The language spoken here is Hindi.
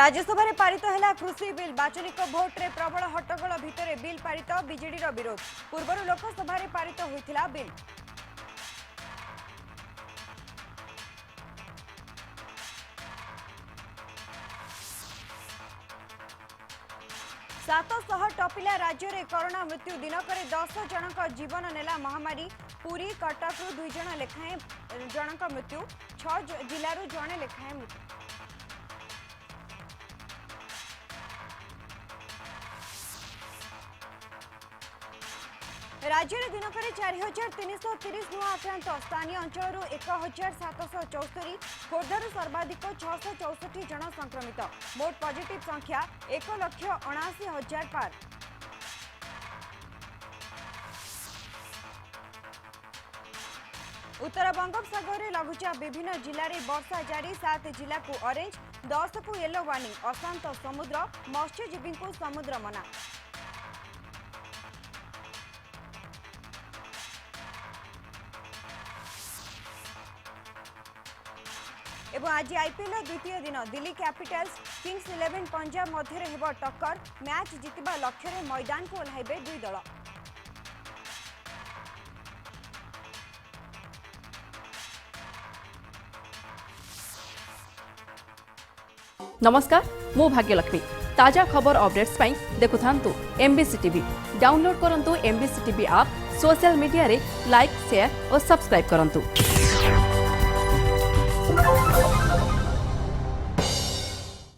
राज्यसभा रे पारित है कृषि बिल बाचनिक भोट रे प्रबल हट्टगोल भितर बिल पारित बीजेडी विरोध पूर्व लोकसभा रे पारित होइथिला बिल। सातशह टपिला राज्य रे कोरोना मृत्यु दिनक 10 जनक जीवन नेला महामारी। पुरी कटक 2 जन लेखाएं जनक मृत्यु 6 जिलू जड़े लेखाएं मृत्यु। राज्य में दिनक 4330 नुआ आक्रांत स्थानीय अंचल 1774 खोर्धार सर्वाधिक 664 जन संक्रमित मोट पॉजिटिव संख्या 1,79,000 पार। उत्तर बंगोपसागर में लघुचाप विभिन्न जिले में वर्षा जारी 7 जिला को ऑरेंज 10 को येलो वार्निंग अशांत समुद्र मत्स्यजीवी को समुद्र मना। एवं आज आईपीएल द्वितीय दिन दिल्ली कैपिटल्स किंग्स 11 पंजाब मध्य हेब टक्कर मैच जितवा लक्ष्य रे मैदान को ओह्लाइबे दुई दल। नमस्कार मु भाग्यलक्ष्मी ताजा खबर अपडेट्स पाई देखुथांतु एमबीसी टीवी डाउनलोड करंतु MBC TV app social media रे लाइक शेयर और सब्सक्राइब करंतु।